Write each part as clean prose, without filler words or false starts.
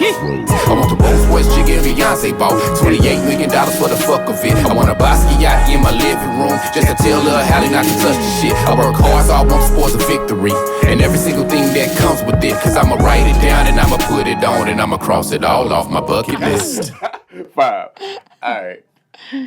I want the Rhodes Boys chicken and Beyonce bought $28 million for the fuck of it. I want a Bosky yacht in my living room just to tell Lil Hallie not to touch the shit. I work hard, so I want sports of victory and every single thing that comes with it. Cause I'ma write it down and I'ma put it on and I'ma cross it all off my bucket list. 5. All right.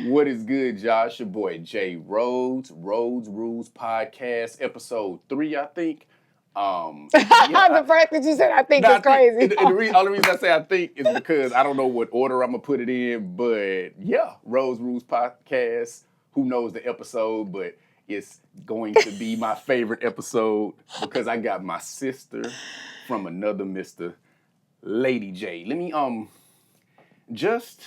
What is good, Josh? Your boy J.Rhodes, Rhodes Rules podcast, episode 3, I think. The fact that you said I think is crazy. The only reason I say I think is because I don't know what order I'm gonna put it in, but yeah, Rhodes Rules podcast. Who knows the episode, but it's going to be my favorite episode because I got my sister from another Mr. Lady Jade. Let me just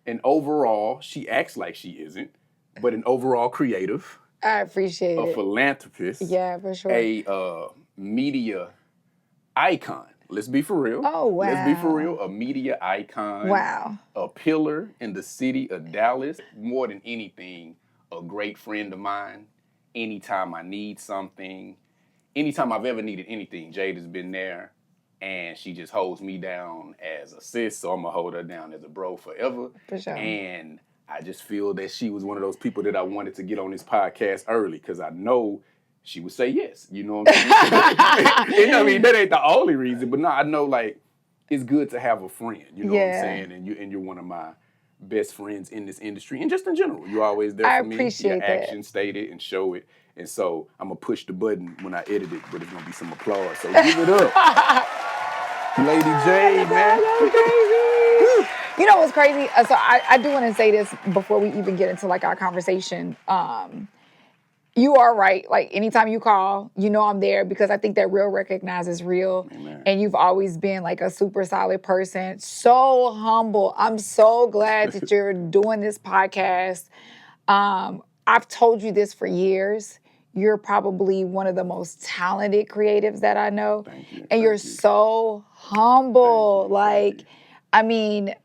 an overall. She acts like she isn't, but an overall creative. I appreciate it. A philanthropist. Yeah, for sure. A media icon. Let's be for real. Oh, wow. Let's be for real. A media icon. Wow. A pillar in the city of Dallas. More than anything, a great friend of mine. Anytime I need something, anytime I've ever needed anything, Jade has been there. And she just holds me down as a sis, so I'm going to hold her down as a bro forever. For sure. And I just feel that she was one of those people that I wanted to get on this podcast early because I know she would say yes. You know what I'm saying? I mean, that ain't the only reason, but no, I know like it's good to have a friend. You know what I'm saying? And you're one of my best friends in this industry and just in general. You're always there for me. I appreciate that. Action, state it, and show it. And so I'm gonna push the button when I edit it, but it's gonna be some applause. So give it up, Lady Jade, man. You know what's crazy? So I do want to say this before we even get into like our conversation. You are right. Like anytime you call, you know I'm there because I think that real recognizes real. Amen. And you've always been like a super solid person. So humble. I'm so glad that you're doing this podcast. I've told you this for years. You're probably one of the most talented creatives that I know. Thank you. And you're so humble. Like, I mean,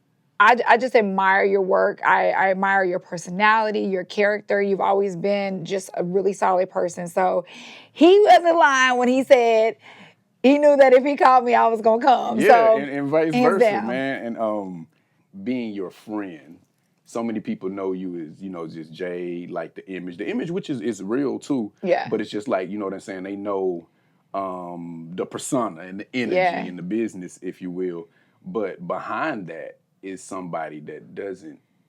I just admire your work. I admire your personality, your character. You've always been just a really solid person. So he wasn't lying when he said he knew that if he called me, I was going to come. Yeah, so, and vice hands versa, down. man. And being your friend, so many people know you as, you know, just Jade, like the image, which is real too. Yeah. But it's just like, you know what I'm saying? They know the persona and the energy and the business, if you will. But behind that is somebody that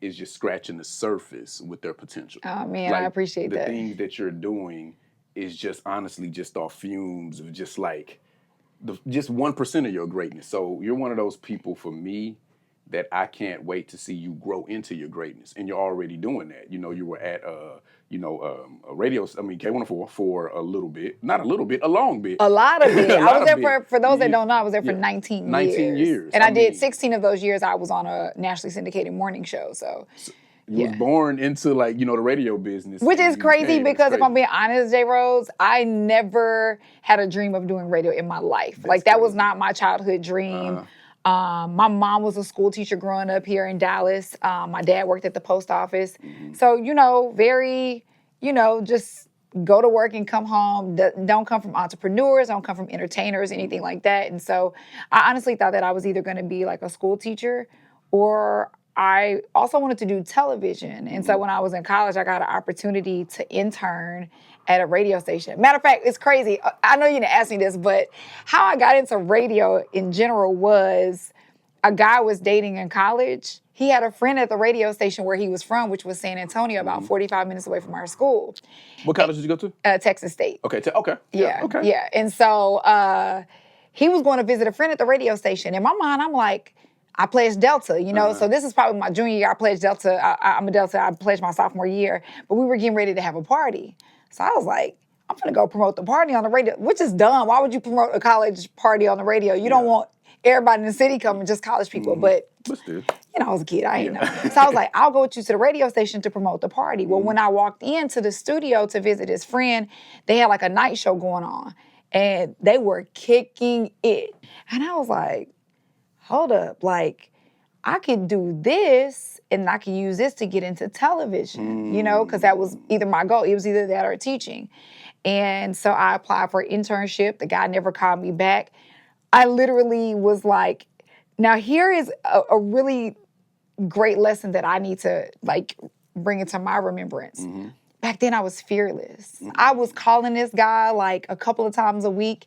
is just scratching the surface with their potential. Oh, man, like, I appreciate that. The things that you're doing is just honestly just off fumes of just like, just 1% of your greatness. So you're one of those people for me that I can't wait to see you grow into your greatness. And you're already doing that. You know, you were at, a radio, K104 for a little bit. Not a little bit, a long bit. A lot of it. I was there for those that don't know, I was there for 19 years. 19 years. And I did 16 of those years, I was on a nationally syndicated morning show, so you was born into like, you know, the radio business. Which is crazy because if I'm being honest, J.Rhodes, I never had a dream of doing radio in my life. That was not my childhood dream. My mom was a school teacher growing up here in Dallas. My dad worked at the post office. Mm-hmm. So, you know, very, you know, just go to work and come home. Don't come from entrepreneurs, don't come from entertainers, anything like that. And so I honestly thought that I was either going to be like a school teacher or I also wanted to do television. And so when I was in college, I got an opportunity to intern at a radio station. Matter of fact, it's crazy. I know you didn't ask me this, but how I got into radio in general was a guy I was dating in college. He had a friend at the radio station where he was from, which was San Antonio, about 45 minutes away from our school. What college did you go to? Texas State. Okay. Yeah. Okay. Yeah. And so he was going to visit a friend at the radio station. In my mind, I'm like, I pledged Delta, you know, so this is probably my junior year. I pledged Delta. I'm a Delta. I pledged my sophomore year, but we were getting ready to have a party. So I was like, I'm going to go promote the party on the radio, which is dumb. Why would you promote a college party on the radio? You don't want everybody in the city coming, just college people. But, you know, I was a kid. I didn't know. So I was like, I'll go with you to the radio station to promote the party. Well, when I walked into the studio to visit his friend, they had like a night show going on. And they were kicking it. And I was like, hold up, like, I could do this and I could use this to get into television, you know, because that was either my goal. It was either that or teaching. And so I applied for an internship. The guy never called me back. I literally was like, Now here is a really great lesson that I need to like bring into my remembrance. Back then I was fearless. I was calling this guy like a couple of times a week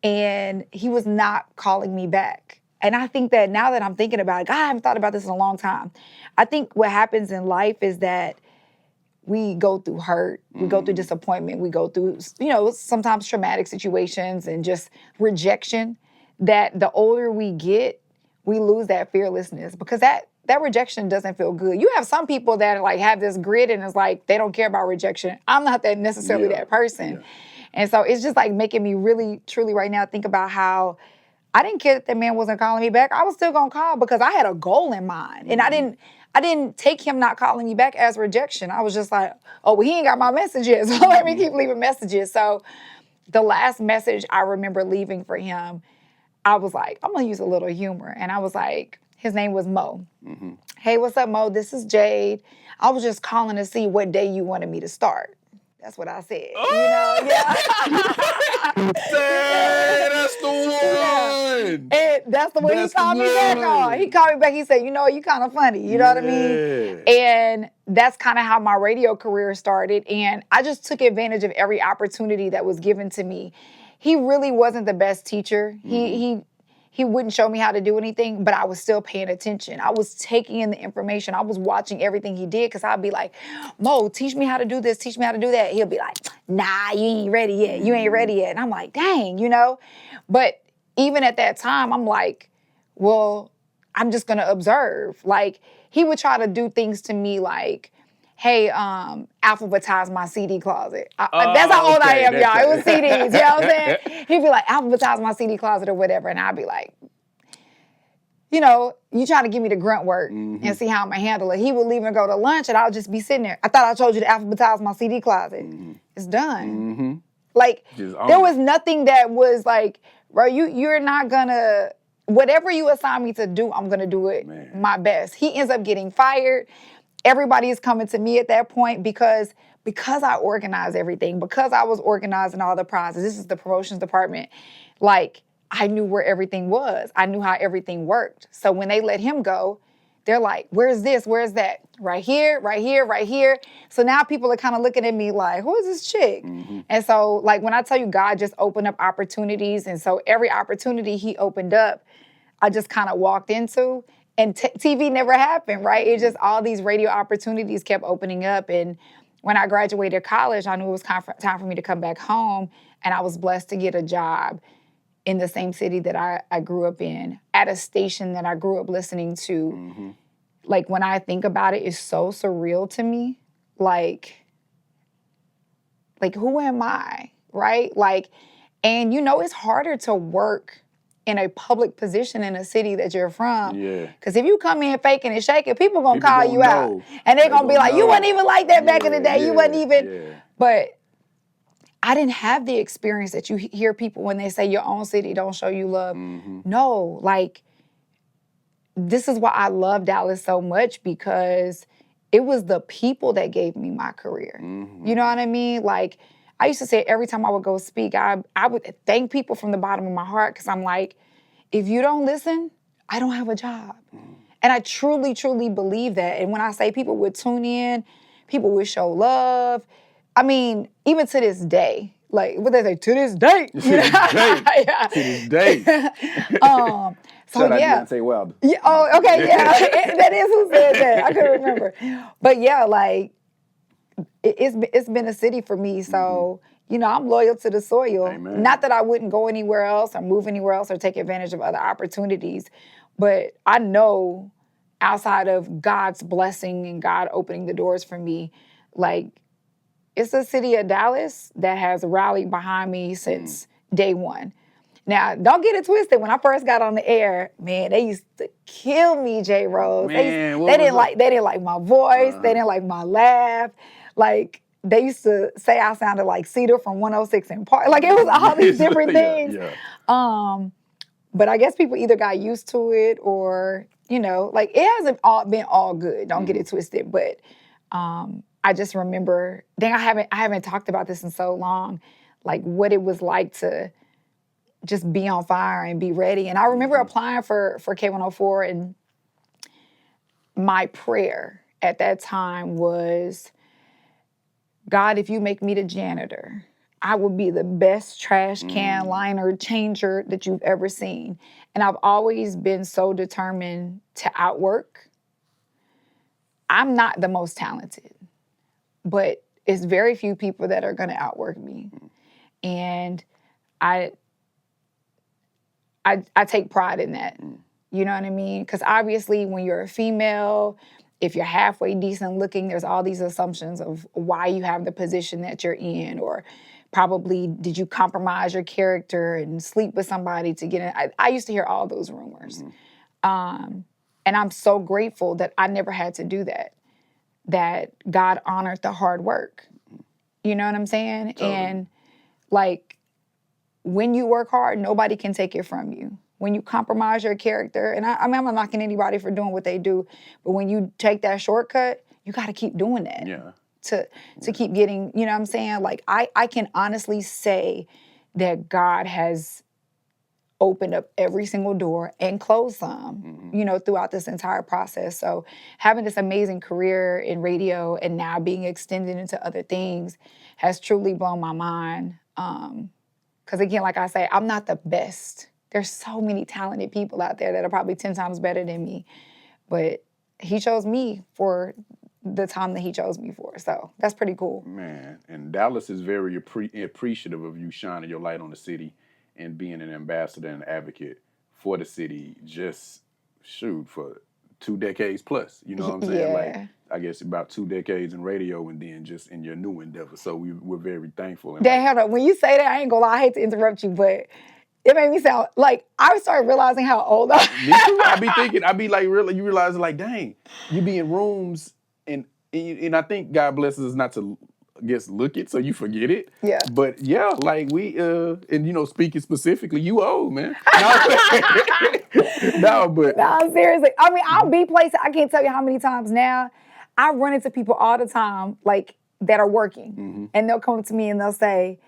and he was not calling me back. And I think that now that I'm thinking about it, God, I haven't thought about this in a long time. I think what happens in life is that we go through hurt, we go through disappointment, we go through, sometimes traumatic situations and just rejection, that the older we get, we lose that fearlessness because that rejection doesn't feel good. You have some people that like have this grit and it's like they don't care about rejection. I'm not that necessarily that person. Yeah. And so it's just like making me really, truly right now think about how I didn't care that man wasn't calling me back. I was still gonna call because I had a goal in mind. And I didn't take him not calling me back as rejection. I was just like, oh, well, he ain't got my message yet, so let me keep leaving messages. So the last message I remember leaving for him, I was like, I'm gonna use a little humor. And I was like, his name was Mo. Hey, what's up, Mo? This is Jade. I was just calling to see what day you wanted me to start. That's what I said. Dang, that's the one. And that's the way he called me back on. He called me back. He said, you kind of funny. You know what I mean? And that's kind of how my radio career started. And I just took advantage of every opportunity that was given to me. He really wasn't the best teacher. He wouldn't show me how to do anything, but I was still paying attention. I was taking in the information. I was watching everything he did because I'd be like, Mo, teach me how to do this, teach me how to do that. He'll be like, nah, you ain't ready yet. You ain't ready yet. And I'm like, dang, But even at that time, I'm like, well, I'm just going to observe. Like, he would try to do things to me like, hey, alphabetize my CD closet. That's how old I am, y'all. It was CDs, you know what I'm saying? He'd be like, alphabetize my CD closet or whatever. And I'd be like, you trying to give me the grunt work and see how I'm going to handle it. He would leave and go to lunch and I'll just be sitting there. I thought I told you to alphabetize my CD closet. It's done. Like, there was nothing that was like, bro, you're not going to, whatever you assign me to do, I'm going to do it my best. He ends up getting fired. Everybody is coming to me at that point because I organized everything, because I was organizing all the prizes. This is the promotions department. Like, I knew where everything was. I knew how everything worked. So when they let him go, they're like, where's this? Where's that? Right here, right here, right here. So now people are kind of looking at me like, who is this chick? And so like when I tell you God just opened up opportunities, and so every opportunity he opened up, I just kind of walked into. And TV never happened, right? It just all these radio opportunities kept opening up. And when I graduated college, I knew it was time for me to come back home. And I was blessed to get a job in the same city that I grew up in, at a station that I grew up listening to. Like, when I think about it, it's so surreal to me. Like who am I, right? Like, and it's harder to work in a public position in a city that you're from. Yeah. Because if you come in faking and shaking, people gonna call you out. And they're gonna be like, you wasn't even like that back in the day. You wasn't even. Yeah. But I didn't have the experience that you hear people when they say your own city don't show you love. No, like, this is why I love Dallas so much, because it was the people that gave me my career. You know what I mean? Like, I used to say every time I would go speak, I would thank people from the bottom of my heart, because I'm like, if you don't listen, I don't have a job. And I truly, truly believe that. And when I say people would tune in, people would show love. I mean, even to this day, like, what they say, to this day. To this day. So Shout out yeah. Beyonce Wilder. Yeah. Oh, okay. Yeah. That is who said that. I couldn't remember. But yeah, like, it's been a city for me. So, I'm loyal to the soil. Amen. Not that I wouldn't go anywhere else or move anywhere else or take advantage of other opportunities, but I know outside of God's blessing and God opening the doors for me, like, it's a city of Dallas that has rallied behind me since day one. Now, don't get it twisted. When I first got on the air, man, they used to kill me, J.Rhodes. They didn't like my voice. They didn't like my laugh. Like, they used to say I sounded like Cedar from 106 in Park. Like, it was all these different things. But I guess people either got used to it or, like, it hasn't been all good. Don't get it twisted. But I just remember, dang, I haven't talked about this in so long, like what it was like to just be on fire and be ready. And I remember applying for K104, and my prayer at that time was, God, if you make me the janitor, I will be the best trash can liner changer that you've ever seen. And I've always been so determined to outwork. I'm not the most talented, but it's very few people that are going to outwork me. And I take pride in that. You know what I mean? Because obviously when you're a female, if you're halfway decent looking, there's all these assumptions of why you have the position that you're in, or probably did you compromise your character and sleep with somebody to get in. I used to hear all those rumors. And I'm so grateful that I never had to do that God honored the hard work. You know what I'm saying? Totally. And like, when you work hard, nobody can take it from you. When you compromise your character, and I mean, I'm not knocking anybody for doing what they do, but when you take that shortcut, you got to keep doing that. Yeah. To keep getting, you know what I'm saying? Like, I can honestly say that God has opened up every single door and closed some, you know, throughout this entire process. So having this amazing career in radio and now being extended into other things has truly blown my mind. Because again, like I say, I'm not the best. There's so many talented people out there that are probably 10 times better than me. But he chose me for the time that he chose me for. So that's pretty cool. Man, and Dallas is very appreciative of you shining your light on the city and being an ambassador and advocate for the city, just for 2 decades plus. You know what I'm saying? Like, I guess about 2 decades in radio, and then just in your new endeavor. So we're very thankful. And hold on. When you say that, I ain't gonna lie, I hate to interrupt you, but it made me sound like I started realizing how old I am. Me too. I be like, really, you realize like, dang, you be in rooms and I think God blesses us not to look it so you forget it. Yeah. But yeah, like we and you know, speaking specifically, you old, man. No, seriously. I mean, I'll be places. I can't tell you how many times now I run into people all the time, like, that are working, and they'll come to me and they'll say,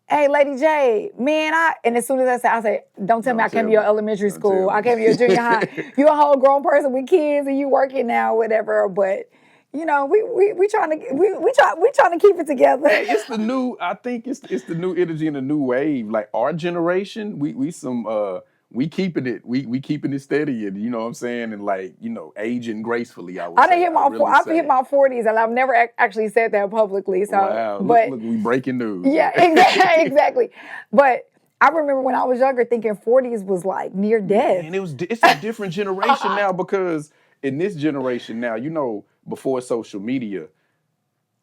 "Hey, Lady Jade, man, and as soon as I say, don't tell me I came to your elementary school. I came to your junior high. You're a whole grown person with kids and you working now, whatever." But you know, we trying to keep it together. Hey, it's the new. I think it's the new energy and the new wave. Like our generation, we keeping it steady, and you know what I'm saying, and like, you know, aging gracefully. I didn't hit my 40s, and I've never actually said that publicly. So, wow, but look, we breaking news. Yeah, exactly. But I remember when I was younger, thinking 40s was like near death. And it's a different generation now, because in this generation now, you know, before social media,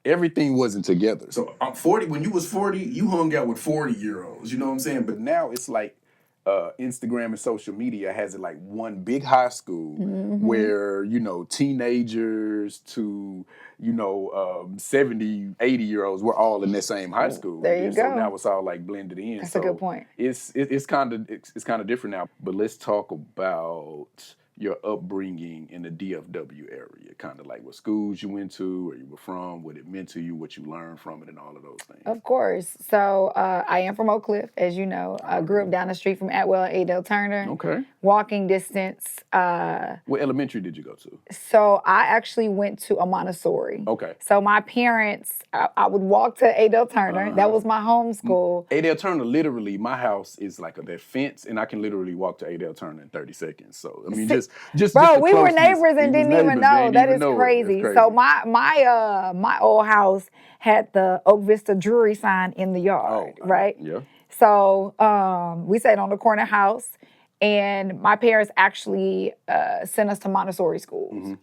everything wasn't together. So I'm 40. When you was 40, you hung out with 40-year-olds. You know what I'm saying? But now it's like Instagram and social media has it like one big high school where, you know, teenagers to, you know, 70, 80-year-olds, we're all in the same high school. There you go. So now it's all like blended in. That's a good point. It's kind of different now. But let's talk about your upbringing in the DFW area, kind of like what schools you went to, where you were from, what it meant to you, what you learned from it, and all of those things. Of course. So I am from Oak Cliff, as you know. I grew up down the street from Atwell and Adel Turner. Okay. Walking distance. What elementary did you go to? So I actually went to a Montessori. Okay. So my parents, I would walk to Adel Turner. That was my home school. Adel Turner, literally, my house is like that fence, and I can literally walk to Adel Turner in 30 seconds. So, I mean, Bro, we were neighbors and didn't even know. That is crazy. So my old house had the Oak Vista Jewelry sign in the yard, right? Yeah. So we stayed on the corner house, and my parents actually sent us to Montessori schools.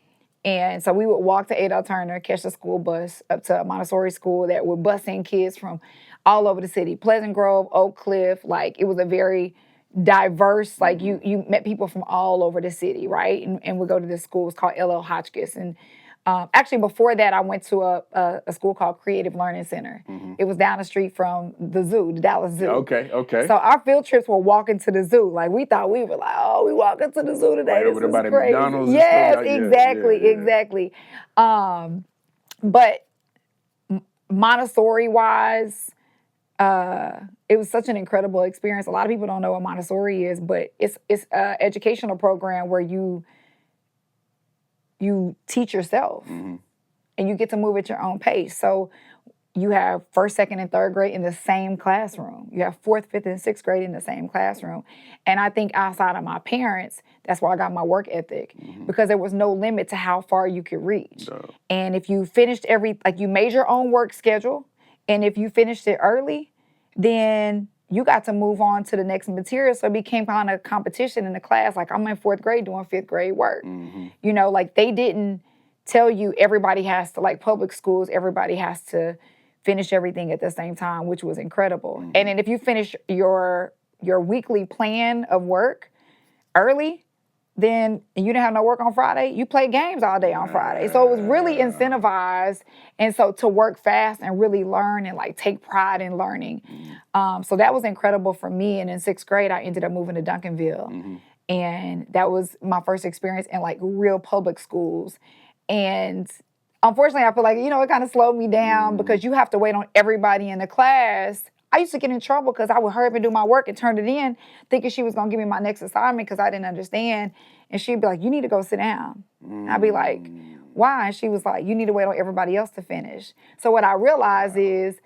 And so we would walk to Adel Turner, catch the school bus up to a Montessori school that would bus in kids from all over the city. Pleasant Grove, Oak Cliff, like it was a very diverse, like you met people from all over the city, right? And we go to this school, it's called L.L. Hotchkiss. And actually before that, I went to a school called Creative Learning Center. It was down the street from the zoo, the Dallas Zoo. Okay. So our field trips were walking to the zoo. Like we thought we were like, oh, we walking to the zoo today. Right over there by the McDonald's. Yes, exactly. But Montessori-wise, it was such an incredible experience. A lot of people don't know what Montessori is, but it's an educational program where you teach yourself and you get to move at your own pace. So you have first, second, and third grade in the same classroom. You have fourth, fifth, and sixth grade in the same classroom. And I think outside of my parents, that's where I got my work ethic because there was no limit to how far you could reach. No. And if you finished you made your own work schedule, and if you finished it early, then you got to move on to the next material. So it became kind of competition in the class. Like I'm in fourth grade doing fifth grade work. You know, like they didn't tell you everybody has to, like public schools, everybody has to finish everything at the same time, which was incredible. And then if you finish your weekly plan of work early, then you didn't have no work on Friday, you play games all day on Friday. So it was really incentivized. And so to work fast and really learn and like take pride in learning. So that was incredible for me. And in sixth grade, I ended up moving to Duncanville. And that was my first experience in like real public schools. And unfortunately, I feel like, you know, it kind of slowed me down because you have to wait on everybody in the class. I used to get in trouble because I would hurry up and do my work and turn it in thinking she was going to give me my next assignment because I didn't understand. And she'd be like, you need to go sit down. I'd be like, why? And she was like, you need to wait on everybody else to finish. So what I realized is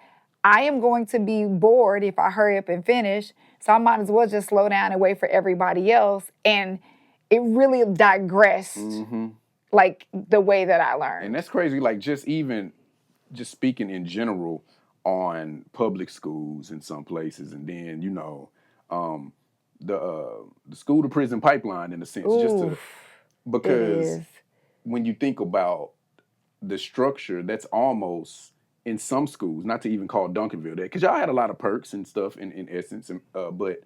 I am going to be bored if I hurry up and finish. So I might as well just slow down and wait for everybody else. And it really digressed. Like the way that I learned. And that's crazy, like just speaking in general on public schools in some places, and then, you know, the school to prison pipeline in a sense, because when you think about the structure, that's almost in some schools, not to even call Duncanville that, because y'all had a lot of perks and stuff in essence, but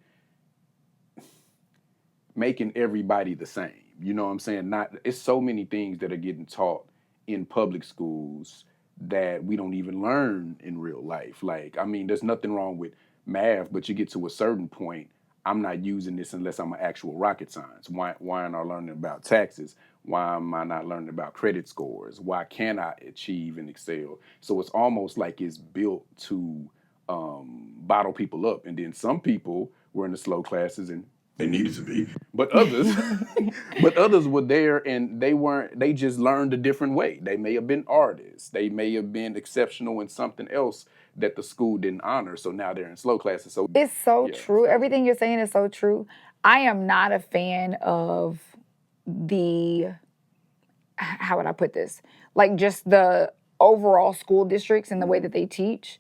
making everybody the same. You know what I'm saying? It's so many things that are getting taught in public schools that we don't even learn in real life. Like, I mean, there's nothing wrong with math, but you get to a certain point, I'm not using this unless I'm an actual rocket science. Why aren't I learning about taxes? Why am I not learning about credit scores? Why can't I achieve and excel? So it's almost like it's built to bottle people up. And then some people were in the slow classes and they needed to be, but others were there and they just learned a different way. They may have been artists. They may have been exceptional in something else that the school didn't honor. So now they're in slow classes. So it's so true. Everything you're saying is so true. I am not a fan of how would I put this? Like just the overall school districts and the way that they teach.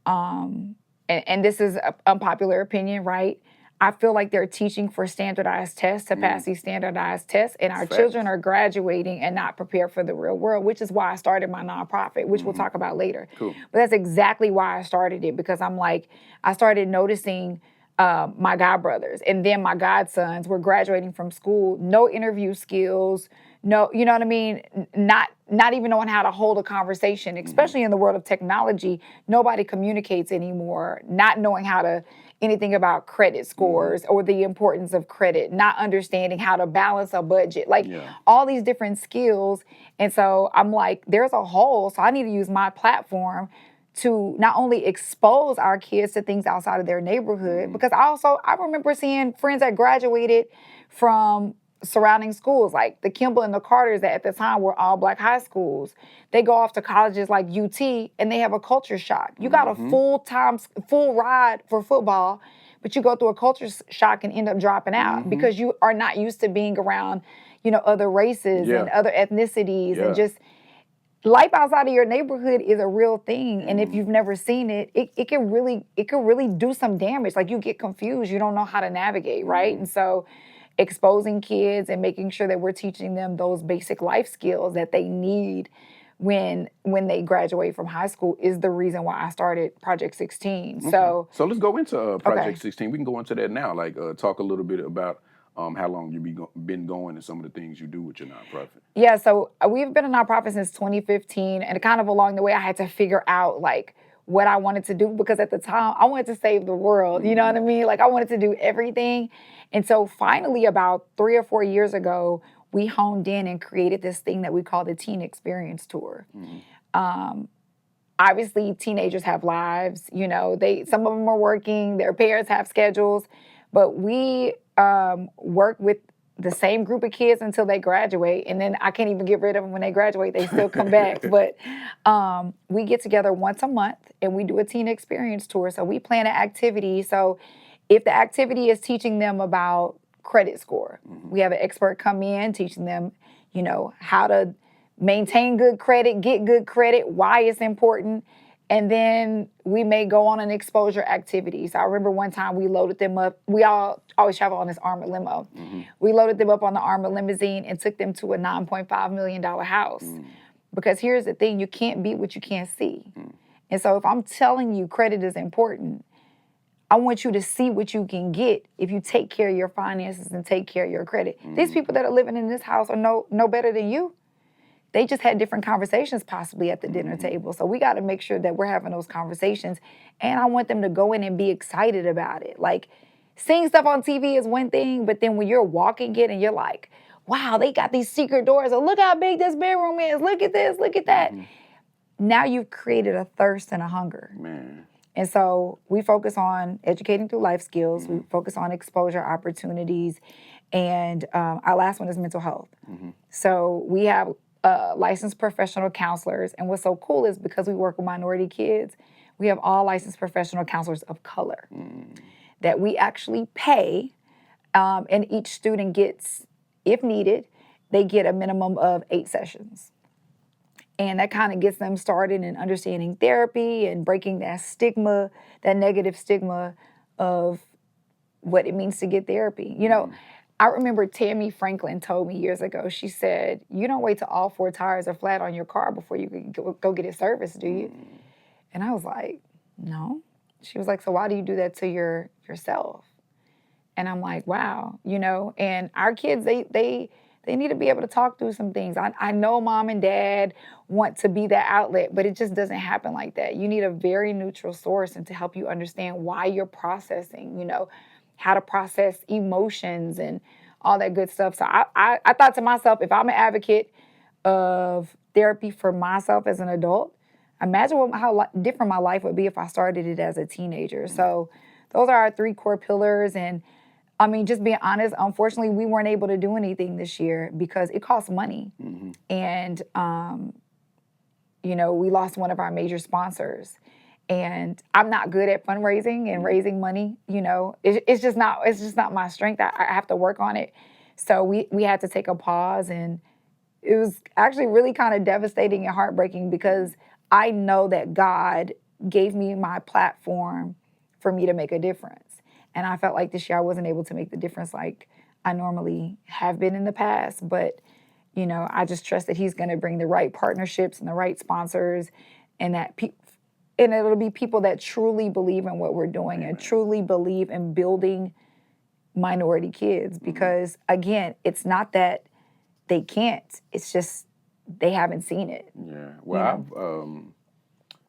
And this is an unpopular opinion, right? I feel like they're teaching for standardized tests to pass these standardized tests, and our children are graduating and not prepared for the real world, which is why I started my nonprofit, which we'll talk about later. Cool. But that's exactly why I started it, because I'm like, I started noticing my godbrothers and then my godsons were graduating from school, no interview skills, no, you know what I mean? Not even knowing how to hold a conversation, especially in the world of technology. Nobody communicates anymore, not knowing how to anything about credit scores or the importance of credit, not understanding how to balance a budget, like all these different skills. And so I'm like, there's a hole. So I need to use my platform to not only expose our kids to things outside of their neighborhood, because I remember seeing friends that graduated from surrounding schools, like the Kimball and the Carters that at the time were all black high schools. They go off to colleges like UT and they have a culture shock. You got a full ride for football, but you go through a culture shock and end up dropping out because you are not used to being around, you know, other races and other ethnicities and just life outside of your neighborhood is a real thing. And if you've never seen it, it can really do some damage. Like you get confused, you don't know how to navigate, right? And so exposing kids and making sure that we're teaching them those basic life skills that they need when they graduate from high school is the reason why I started Project 16. Okay. So let's go into Project 16. We can go into that now. Like talk a little bit about how long you've been going and some of the things you do with your nonprofit. Yeah, so we've been a nonprofit since 2015, and kind of along the way I had to figure out like what I wanted to do, because at the time I wanted to save the world, you know what I mean? Like I wanted to do everything. And so finally about 3 or 4 years ago, we honed in and created this thing that we call the Teen Experience Tour. obviously teenagers have lives, you know, some of them are working, their parents have schedules, but we work with the same group of kids until they graduate, and then I can't even get rid of them when they graduate. They still come back. But we get together once a month and we do a teen experience tour. So we plan an activity. So if the activity is teaching them about credit score, we have an expert come in teaching them, you know, how to maintain good credit, get good credit, why it's important. And then we may go on an exposure activity. So I remember one time we loaded them up. We all always travel on this armored limo. We loaded them up on the armored limousine and took them to a $9.5 million house. Because here's the thing, you can't beat what you can't see. And so if I'm telling you credit is important, I want you to see what you can get if you take care of your finances and take care of your credit. These people that are living in this house are no better than you. They just had different conversations possibly at the dinner table. So we got to make sure that we're having those conversations. And I want them to go in and be excited about it. Like, seeing stuff on TV is one thing, but then when you're walking it and you're like, wow, they got these secret doors. Oh, look how big this bedroom is. Look at this, look at that. Now you've created a thirst and a hunger. Man. And so we focus on educating through life skills. We focus on exposure opportunities. And our last one is mental health. So we have licensed professional counselors. And what's so cool is because we work with minority kids, we have all licensed professional counselors of color that we actually pay. And each student gets, if needed, they get a minimum of 8 sessions. And that kind of gets them started in understanding therapy and breaking that stigma, that negative stigma of what it means to get therapy. You know, I remember Tammy Franklin told me years ago, she said, you don't wait till all 4 tires are flat on your car before you can go get it serviced, do you? And I was like, no. She was like, so why do you do that to yourself? And I'm like, wow, you know, and our kids, they need to be able to talk through some things. I know mom and dad want to be that outlet, but it just doesn't happen like that. You need a very neutral source and to help you understand why you're processing, you know, how to process emotions and all that good stuff. So I thought to myself, if I'm an advocate of therapy for myself as an adult, imagine how different my life would be if I started it as a teenager. So those are our 3 core pillars. And I mean, just being honest, unfortunately, we weren't able to do anything this year because it costs money. And, you know, we lost one of our major sponsors. And I'm not good at fundraising and raising money. You know, it's just not my strength. I have to work on it. So we had to take a pause, and it was actually really kind of devastating and heartbreaking because I know that God gave me my platform for me to make a difference. And I felt like this year I wasn't able to make the difference like I normally have been in the past. But, you know, I just trust that he's going to bring the right partnerships and the right sponsors, and that and it'll be people that truly believe in what we're doing and truly believe in building minority kids. Because, again, it's not that they can't. It's just they haven't seen it. Yeah. Well, you know?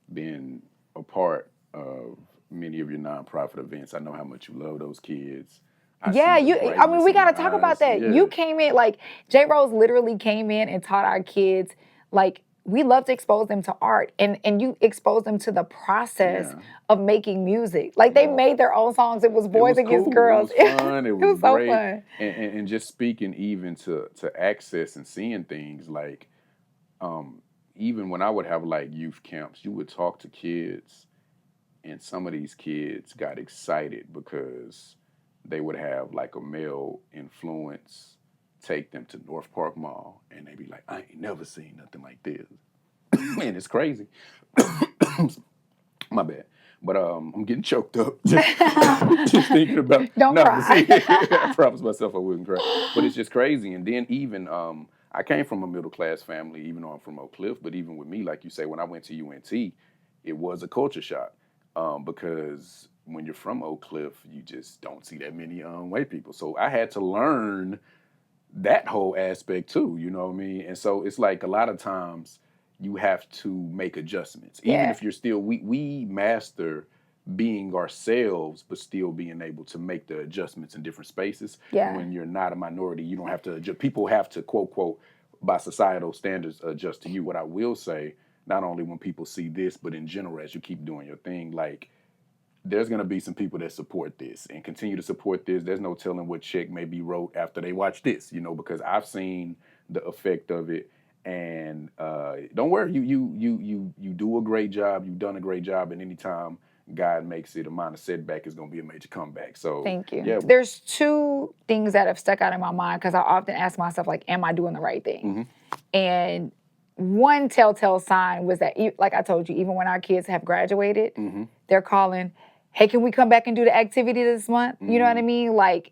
I've been a part of many of your nonprofit events. I know how much you love those kids. I mean, we got to talk about that. Yeah. You came in, like, J.Rhodes literally came in and taught our kids, like, we love to expose them to art, and you expose them to the process of making music. Like, they made their own songs. It was boys against girls. It was fun. It was great. So fun. And just speaking even to access and seeing things, like, even when I would have, like, youth camps, you would talk to kids, and some of these kids got excited because they would have, like, a male influence take them to North Park Mall, and they'd be like, I ain't never seen nothing like this. Man, it's crazy. My bad. But I'm getting choked up just thinking about. Don't cry. I promised myself I wouldn't cry. But it's just crazy. And then even I came from a middle class family, even though I'm from Oak Cliff. But even with me, like you say, when I went to UNT, it was a culture shock because when you're from Oak Cliff, you just don't see that many white people. So I had to learn that whole aspect too, you know what I mean? And so it's like a lot of times you have to make adjustments. Even if you're still, we master being ourselves, but still being able to make the adjustments in different spaces. Yeah. When you're not a minority, you don't have to adjust. People have to, quote, quote, by societal standards, adjust to you. What I will say, not only when people see this, but in general, as you keep doing your thing, like, there's going to be some people that support this and continue to support this. There's no telling what check may be wrote after they watch this, because I've seen the effect of it. And don't worry, you do a great job. You've done a great job. And anytime God makes it a minor setback, is going to be a major comeback. So thank you. Yeah. There's two things that have stuck out in my mind because I often ask myself, like, am I doing the right thing? And one telltale sign was that, like I told you, even when our kids have graduated, they're calling, hey, can we come back and do the activity this month? You know what I mean? Like,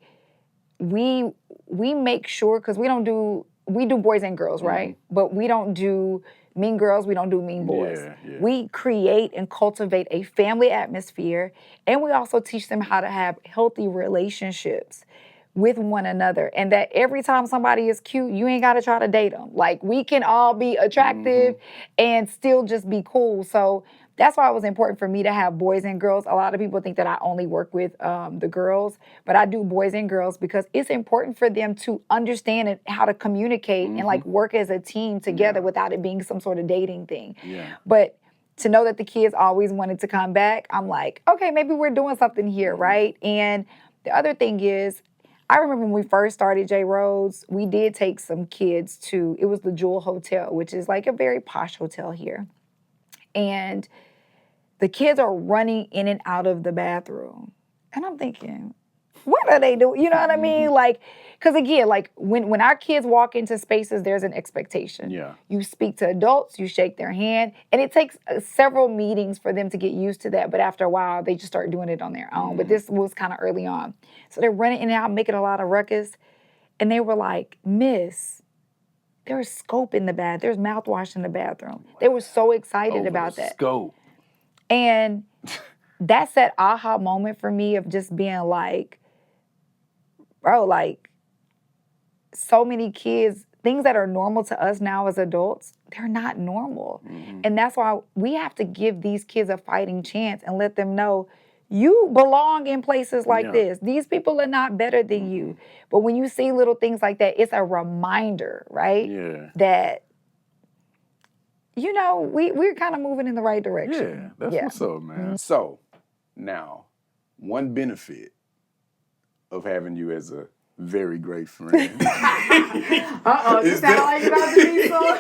we make sure, because we do boys and girls, right? But we don't do mean girls, we don't do mean boys. Yeah. We create and cultivate a family atmosphere, and we also teach them how to have healthy relationships with one another, and that every time somebody is cute, you ain't got to try to date them. Like, we can all be attractive and still just be cool. So that's why it was important for me to have boys and girls. A lot of people think that I only work with the girls, but I do boys and girls because it's important for them to understand how to communicate and like work as a team together without it being some sort of dating thing. But to know that the kids always wanted to come back, I'm like, okay, maybe we're doing something here, right? And the other thing is, I remember when we first started J.Rhodes, we did take some kids to, it was the Jewel Hotel, which is like a very posh hotel here. And the kids are running in and out of the bathroom. And I'm thinking, what are they doing? You know what I mean? Like, because again, like when our kids walk into spaces, there's an expectation. Yeah. You speak to adults, you shake their hand, and it takes several meetings for them to get used to that. But after a while, they just start doing it on their own. But this was kind of early on. So they're running in and out, making a lot of ruckus. And they were like, Miss, there's scope in the bath. There's mouthwash in the bathroom. They were so excited about that. Scope. And that's that aha moment for me of just being like, bro, like, so many kids, things that are normal to us now as adults, they're not normal. And that's why we have to give these kids a fighting chance and let them know you belong in places like this. These people are not better than you. But when you see little things like that, it's a reminder, right? Yeah. That, we're kind of moving in the right direction. Yeah, that's what's up, man. So, now, one benefit of having you as a very great friend You sound like you're about to be so...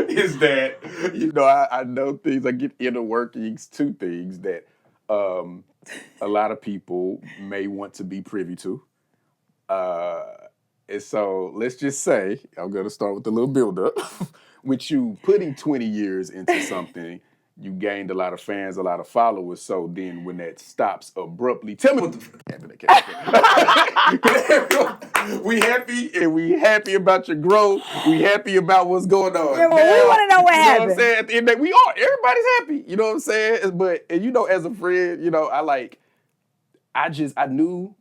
is that, I know things, I get inner workings to things that a lot of people may want to be privy to. And so, let's just say, I'm going to start with a little build-up. With you putting 20 years into something, you gained a lot of fans, a lot of followers. So then when that stops abruptly, tell me what the fuck happened to We happy about your growth. We happy about what's going on. Yeah, well, we want to know what happened. You know what I'm saying? At the end of the day, we are. Everybody's happy. You know what I'm saying? But, as a friend, I knew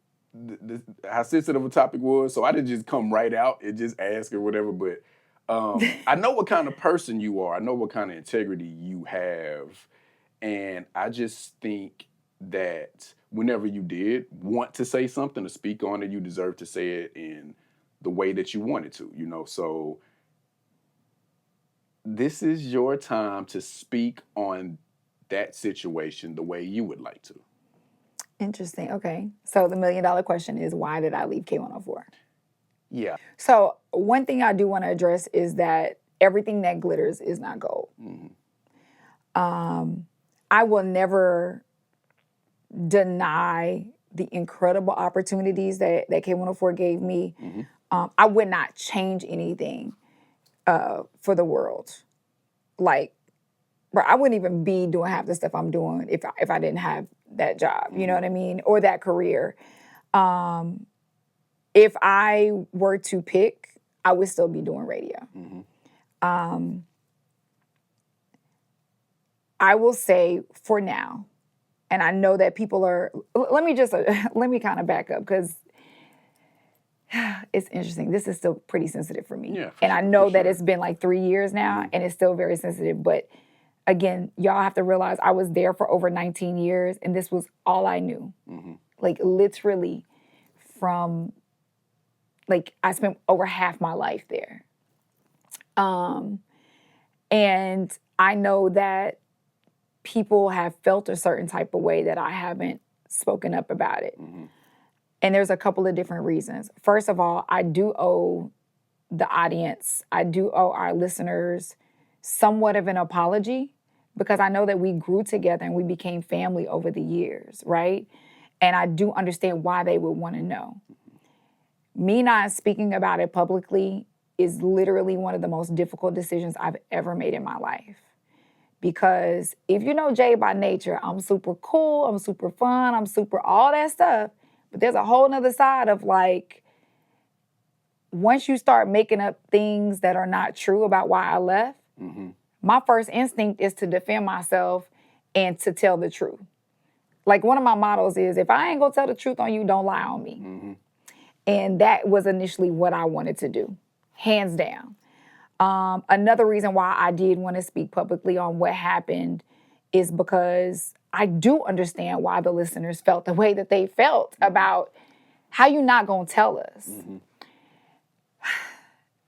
how sensitive a topic was. So I didn't just come right out and just ask or whatever. But I know what kind of person you are. I know what kind of integrity you have. And I just think that whenever you did want to say something or speak on it, you deserve to say it in the way that you wanted to, So this is your time to speak on that situation the way you would like to. Interesting. Okay. So the $1 million question is, why did I leave K104? Yeah. So one thing I do want to address is that everything that glitters is not gold. I will never deny the incredible opportunities that K104 gave me. I would not change anything for the world. Like, bro, I wouldn't even be doing half the stuff I'm doing if I didn't have that job. You know what I mean? Or that career. If I were to pick, I would still be doing radio. I will say for now, and I know that people are, let me kind of back up because it's interesting. This is still pretty sensitive for me. And I know that it's been like 3 years now and it's still very sensitive. But again, y'all have to realize I was there for over 19 years and this was all I knew. Like literally from, like I spent over half my life there. And I know that people have felt a certain type of way that I haven't spoken up about it. And there's a couple of different reasons. First of all, I do owe the audience, I do owe our listeners somewhat of an apology, because I know that we grew together and we became family over the years, right? And I do understand why they would want to know. Me not speaking about it publicly is literally one of the most difficult decisions I've ever made in my life. Because if you know Jay by nature, I'm super cool, I'm super fun, I'm super all that stuff. But there's a whole nother side of like, once you start making up things that are not true about why I left, my first instinct is to defend myself and to tell the truth. Like one of my mottos is, if I ain't gonna tell the truth on you, don't lie on me. And that was initially what I wanted to do, hands down. Another reason why I did want to speak publicly on what happened is because I do understand why the listeners felt the way that they felt about how you not gonna tell us.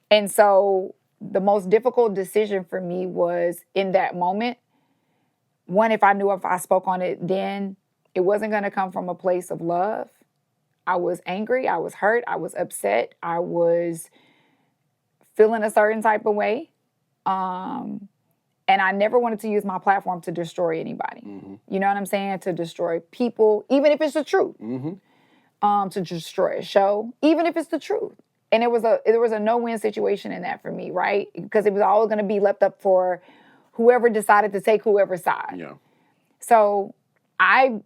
And so the most difficult decision for me was in that moment, one, if I knew if I spoke on it then, it wasn't gonna come from a place of love. I was angry, I was hurt, I was upset, I was feeling a certain type of way. And I never wanted to use my platform to destroy anybody. You know what I'm saying? To destroy people, even if it's the truth. To destroy a show, even if it's the truth. And there was a no-win situation in that for me, right? Because it was all going to be left up for whoever decided to take whoever's side. Yeah. So I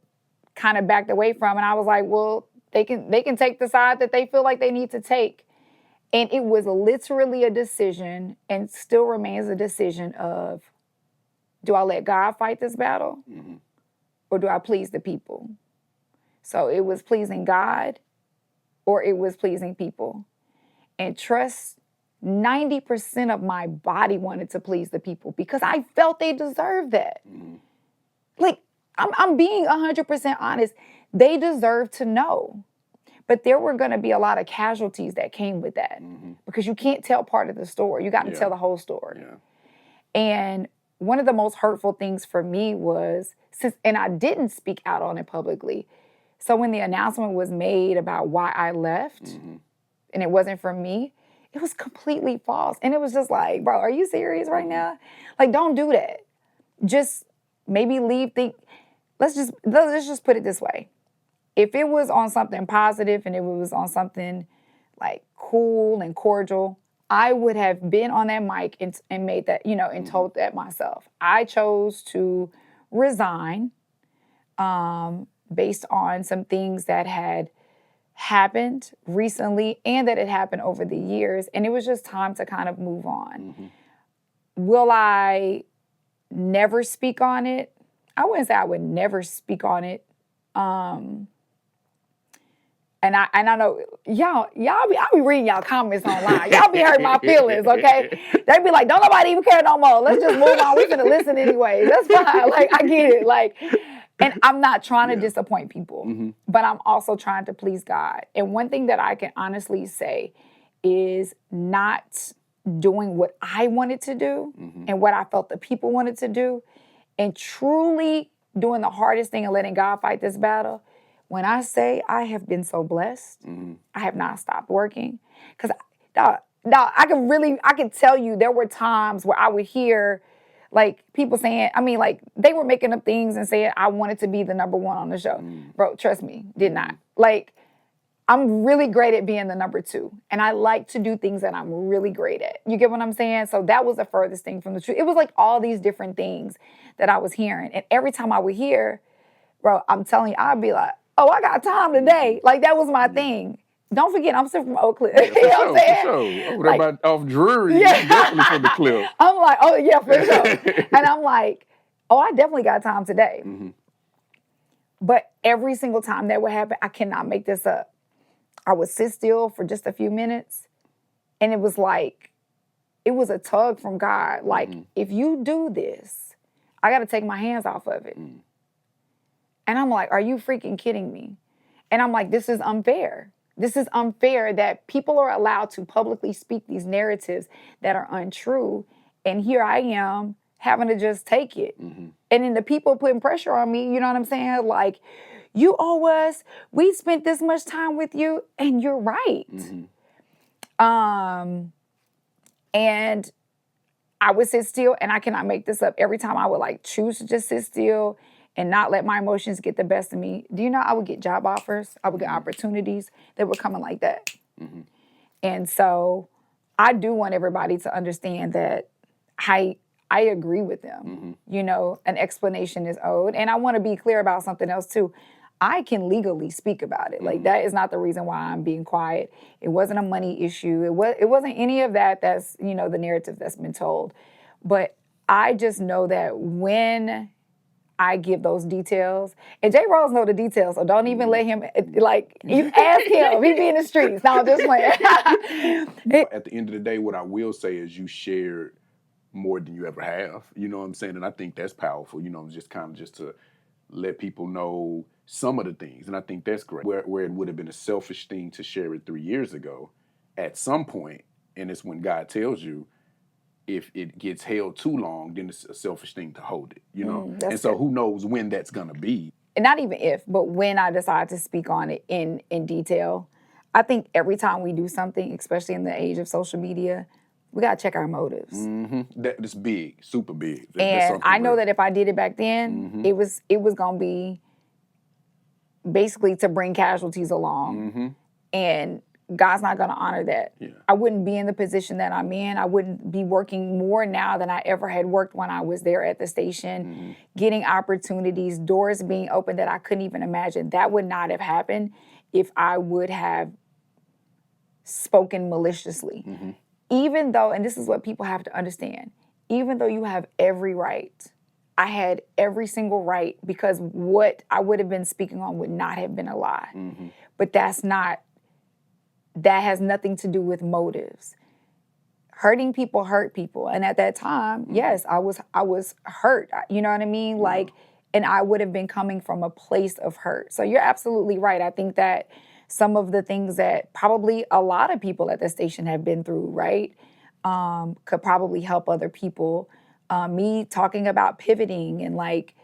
kind of backed away from it. And I was like, well, they can take the side that they feel like they need to take. And it was literally a decision, and still remains a decision of, do I let God fight this battle? Or do I please the people? So it was pleasing God, or it was pleasing people. And trust, 90% of my body wanted to please the people because I felt they deserved that. Like, I'm being 100% honest. They deserve to know. But there were going to be a lot of casualties that came with that because you can't tell part of the story. You got to tell the whole story. And one of the most hurtful things for me was, and I didn't speak out on it publicly. So when the announcement was made about why I left, and it wasn't for me, it was completely false. And it was just like, bro, are you serious right now? Like, don't do that. Just maybe leave. Let's just put it this way. If it was on something positive and it was on something like cool and cordial, I would have been on that mic and made that, and told that myself. I chose to resign based on some things that had happened recently and that had happened over the years. And it was just time to kind of move on. Will I never speak on it? I wouldn't say I would never speak on it. And I know y'all be reading y'all comments online. Y'all be hurting my feelings, okay? They be like, don't nobody even care no more. Let's just move on. We finna listen anyway. That's fine. Like, I get it. Like, and I'm not trying to disappoint people, but I'm also trying to please God. And one thing that I can honestly say is not doing what I wanted to do and what I felt the people wanted to do, and truly doing the hardest thing and letting God fight this battle. When I say I have been so blessed, I have not stopped working. Because I can tell you there were times where I would hear like people saying, they were making up things and saying I wanted to be the number one on the show. Bro, trust me, did not. Like, I'm really great at being the number two. And I like to do things that I'm really great at. You get what I'm saying? So that was the furthest thing from the truth. It was like all these different things that I was hearing. And every time I would hear, bro, I'm telling you, I'd be like, oh, I got time today. Like, that was my thing. Don't forget, I'm still from Oak Cliff. You know what I'm saying? For sure. Over there by off Drury, definitely from the cliff. I'm like, oh, yeah, for sure. And I'm like, oh, I definitely got time today. But every single time that would happen, I cannot make this up. I would sit still for just a few minutes, and it was like, it was a tug from God. Like, if you do this, I got to take my hands off of it. And I'm like, are you freaking kidding me? And I'm like, this is unfair. This is unfair that people are allowed to publicly speak these narratives that are untrue. And here I am having to just take it. Mm-hmm. And then the people putting pressure on me, you know what I'm saying? Like, you owe us, we spent this much time with you, and you're right. Mm-hmm. And I would sit still, and I cannot make this up. Every time I would like choose to just sit still and not let my emotions get the best of me. Do you know I would get job offers? I would get opportunities that were coming like that. Mm-hmm. And so I do want everybody to understand that I agree with them. Mm-hmm. You know, an explanation is owed. And I want to be clear about something else too. I can legally speak about it. Like, that is not the reason why I'm being quiet. It wasn't a money issue. It wasn't any of that that's, you know, the narrative that's been told. But I just know that when I give those details, and J.Rhodes know the details, so don't even let him, like, you ask him, he be in the streets. No, I'm just playing. At the end of the day, what I will say is you shared more than you ever have. You know what I'm saying? And I think that's powerful, you know, just kind of just to let people know some of the things. And I think that's great. Where it would have been a selfish thing to share it 3 years ago, at some point, and it's when God tells you, if it gets held too long, then it's a selfish thing to hold it, you know? And so who knows when that's gonna be. And not even if, but when I decide to speak on it in detail. I think every time we do something, especially in the age of social media, we gotta check our motives. Mm-hmm. That's big, super big. And I know that if I did it back then, it was gonna be basically to bring casualties along. And God's not gonna honor that. Yeah. I wouldn't be in the position that I'm in. I wouldn't be working more now than I ever had worked when I was there at the station, getting opportunities, doors being open that I couldn't even imagine. That would not have happened if I would have spoken maliciously. Even though, and this is what people have to understand, even though you have every right, I had every single right, because what I would have been speaking on would not have been a lie. But that has nothing to do with motives. Hurting people hurt people. And at that time, yes, I was hurt. You know what I mean? Like, and I would have been coming from a place of hurt. So you're absolutely right. I think that some of the things that probably a lot of people at the station have been through, right, could probably help other people. Me talking about pivoting and, like,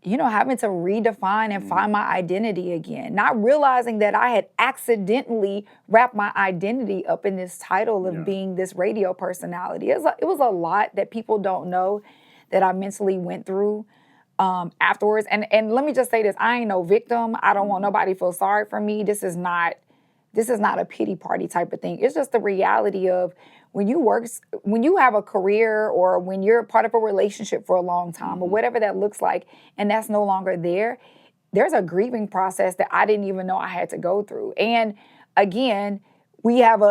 you know, having to redefine and find my identity again. Not realizing that I had accidentally wrapped my identity up in this title of being this radio personality. It was a lot that people don't know that I mentally went through afterwards. And let me just say this, I ain't no victim. I don't want nobody to feel sorry for me. This is not a pity party type of thing. It's just the reality of when you have a career, or when you're part of a relationship for a long time, or whatever that looks like, and that's no longer there, there's a grieving process that I didn't even know I had to go through. And again, we have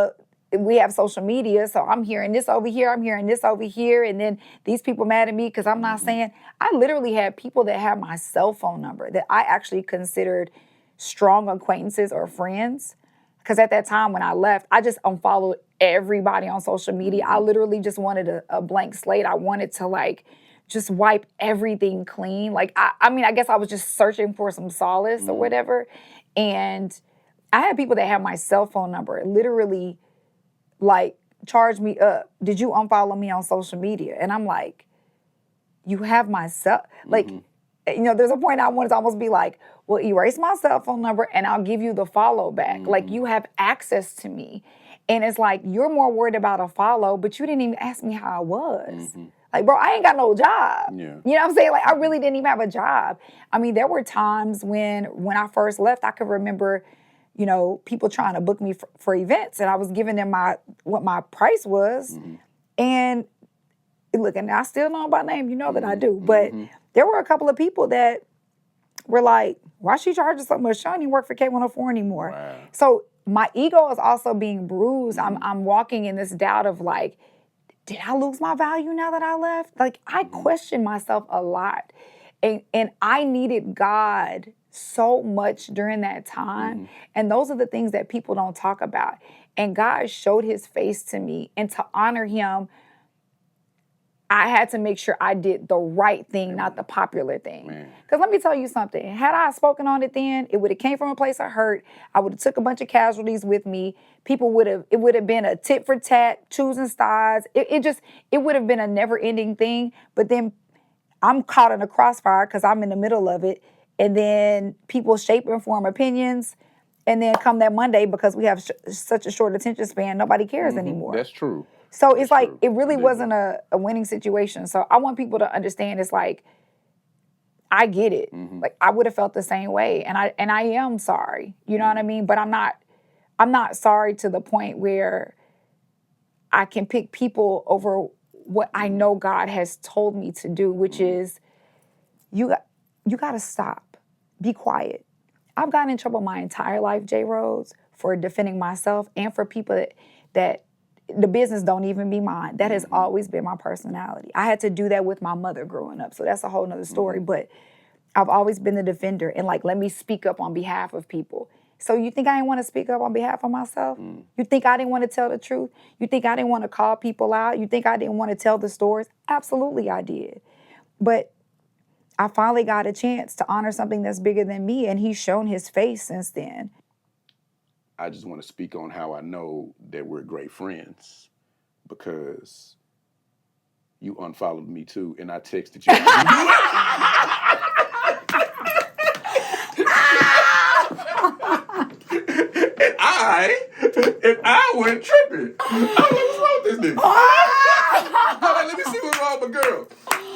social media, so I'm hearing this over here, I'm hearing this over here, and then these people mad at me because I'm not saying. I literally had people that had my cell phone number that I actually considered strong acquaintances or friends. Because at that time when I left, I just unfollowed everybody on social media. I literally just wanted a blank slate. I wanted to, like, just wipe everything clean. Like, I mean, I guess I was just searching for some solace or whatever. And I had people that had my cell phone number literally, like, charge me up. Did you unfollow me on social media? And I'm like, you have my cell, like, you know, there's a point I wanted to almost be like, well, erase my cell phone number and I'll give you the follow back. Like, you have access to me. And it's like, you're more worried about a follow, but you didn't even ask me how I was. Like, bro, I ain't got no job. Yeah. You know what I'm saying? Like, I really didn't even have a job. I mean, there were times when I first left, I could remember, you know, people trying to book me for events, and I was giving them what my price was. And look, and I still know by name, you know that I do. But there were a couple of people that were like, why she charging so much? She don't even work for K104 anymore. Wow. So my ego is also being bruised. I'm walking in this doubt of, like, did I lose my value now that I left? Like, I question myself a lot. And I needed God so much during that time. And those are the things that people don't talk about. And God showed his face to me. And to honor him, I had to make sure I did the right thing, not the popular thing. Because let me tell you something. Had I spoken on it then, it would have came from a place of hurt. I would have took a bunch of casualties with me. It would have been a tit for tat, choosing sides. It would have been a never ending thing. But then I'm caught in a crossfire because I'm in the middle of it. And then people shape and form opinions. And then come that Monday, because we have such a short attention span, nobody cares anymore. That's true. So it's like, it really wasn't a winning situation. So I want people to understand, it's like, I get it. Like, I would have felt the same way. And I am sorry. You know what I mean? But I'm not sorry to the point where I can pick people over what I know God has told me to do, which is you got to stop. Be quiet. I've gotten in trouble my entire life, J.Rhodes, for defending myself and for people that the business don't even be mine. That has always been my personality. I had to do that with my mother growing up, so that's a whole nother story. But I've always been the defender and like, let me speak up on behalf of people. So you think I didn't want to speak up on behalf of myself? You think I didn't want to tell the truth? You think I didn't want to call people out? You think I didn't want to tell the stories? Absolutely I did. But I finally got a chance to honor something that's bigger than me, and he's shown his face since then. I just want to speak on how I know that we're great friends, because you unfollowed me too, and I texted you. and I went tripping. I was like, what's wrong with this nigga? I'm like, let me see what's wrong with my girl.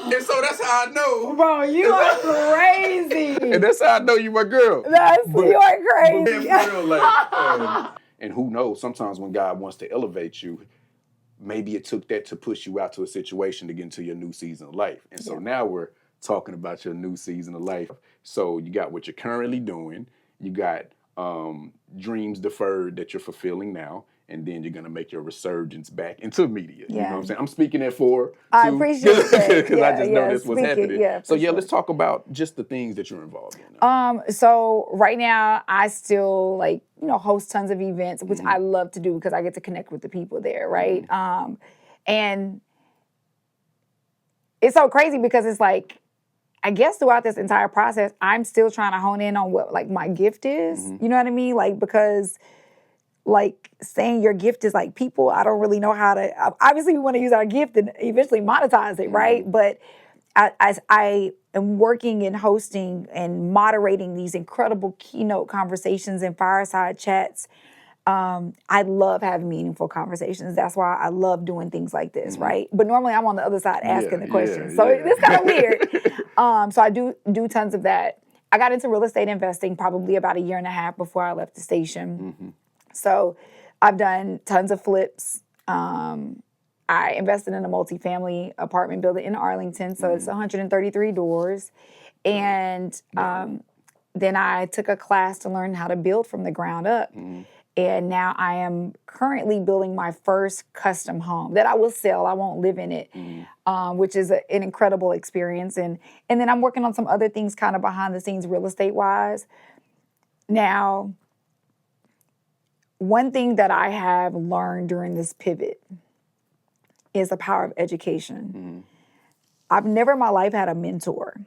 And so that's how I know. Bro, you are crazy. And that's how I know you my girl. You are crazy. For real, like, and who knows, sometimes when God wants to elevate you, maybe it took that to push you out to a situation to get into your new season of life. And so now we're talking about your new season of life. So you got what you're currently doing. You got dreams deferred that you're fulfilling now. And then you're going to make your resurgence back into media. You know what I'm saying? I'm speaking that for, I appreciate that. Because I just know that's what's happening. So let's talk about just the things that you're involved in now. So right now I still host tons of events, which I love to do because I get to connect with the people there, right? And it's so crazy because it's like, I guess throughout this entire process, I'm still trying to hone in on what like my gift is. You know what I mean? Like, because like saying your gift is like people, I don't really know how to, obviously we want to use our gift and eventually monetize it, right? But as I am working and hosting and moderating these incredible keynote conversations and fireside chats, I love having meaningful conversations. That's why I love doing things like this, right? But normally I'm on the other side asking the questions. So it's kind of weird. So I do tons of that. I got into real estate investing probably about 1.5 years before I left the station. So I've done tons of flips. I invested in a multifamily apartment building in Arlington. So it's 133 doors. And then I took a class to learn how to build from the ground up. And now I am currently building my first custom home that I will sell. I won't live in it, which is an incredible experience. And then I'm working on some other things kind of behind the scenes real estate wise. Now, one thing that I have learned during this pivot is the power of education. I've never in my life had a mentor.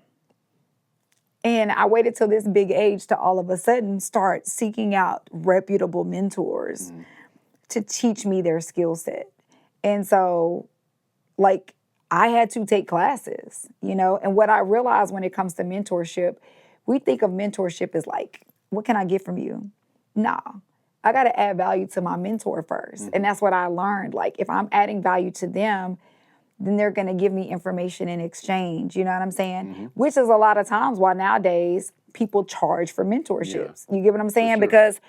And I waited till this big age to all of a sudden start seeking out reputable mentors to teach me their skill set. And so, like, I had to take classes, and what I realized when it comes to mentorship, we think of mentorship as like, what can I get from you? Nah. I got to add value to my mentor first. And that's what I learned. Like, if I'm adding value to them, then they're going to give me information in exchange. You know what I'm saying? Which is a lot of times why nowadays people charge for mentorships. You get what I'm saying? Because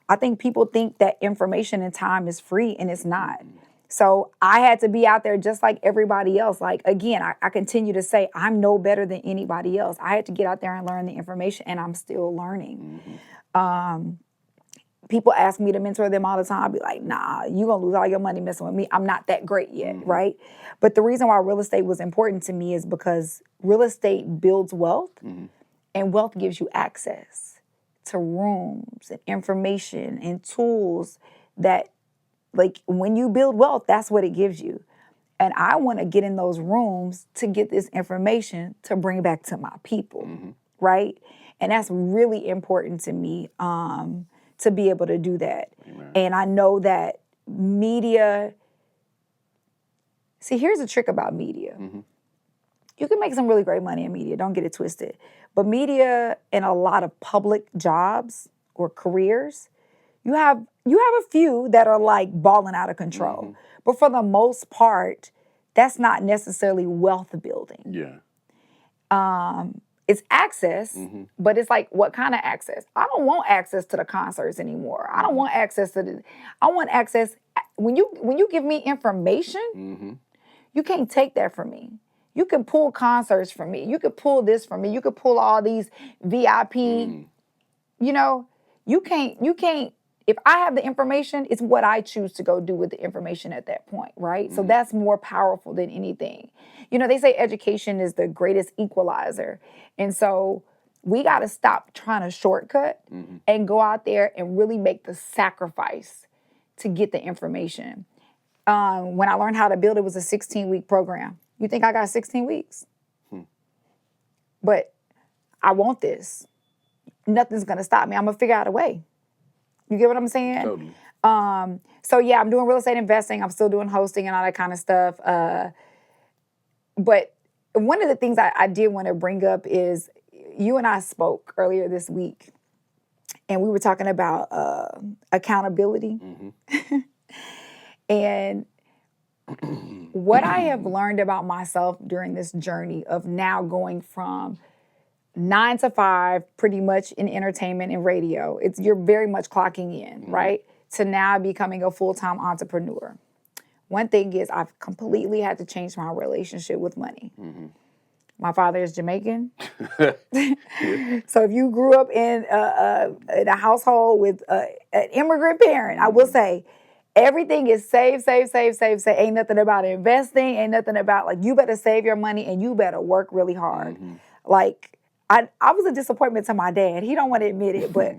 I think people think that information and time is free, and it's not. So I had to be out there just like everybody else. Like, again, I continue to say I'm no better than anybody else. I had to get out there and learn the information, and I'm still learning. People ask me to mentor them all the time. I'll be like, nah, you're going to lose all your money messing with me. I'm not that great yet, right? But the reason why real estate was important to me is because real estate builds wealth, and wealth gives you access to rooms and information and tools that, like, when you build wealth, that's what it gives you. And I want to get in those rooms to get this information to bring back to my people, right? And that's really important to me to be able to do that. Amen. And I know that media, see, here's the trick about media. You can make some really great money in media, don't get it twisted. But media and a lot of public jobs or careers, you have a few that are like balling out of control. But for the most part, that's not necessarily wealth building. Yeah. It's access, but it's like, what kind of access? I don't want access to the concerts anymore. I don't want access to I want access. When you give me information, you can't take that from me. You can pull concerts from me. You could pull this from me. You could pull all these VIP, you know, you can't, if I have the information, it's what I choose to go do with the information at that point, right? So that's more powerful than anything. You know, they say education is the greatest equalizer. And so we got to stop trying to shortcut and go out there and really make the sacrifice to get the information. When I learned how to build, it was a 16-week program. You think I got 16 weeks? But I want this. Nothing's going to stop me. I'm going to figure out a way. You get what I'm saying? Totally. So yeah, I'm doing real estate investing. I'm still doing hosting and all that kind of stuff. But one of the things I did want to bring up is you and I spoke earlier this week, and we were talking about accountability. And what I have learned about myself during this journey of now going from 9 to 5, pretty much in entertainment and radio, you're very much clocking in, right? To now becoming a full-time entrepreneur. One thing is I've completely had to change my relationship with money. My father is Jamaican. So if you grew up in a household with an immigrant parent, I will say, everything is save. Ain't nothing about investing. Ain't nothing about, like, you better save your money and you better work really hard. Like, I was a disappointment to my dad. He don't want to admit it, but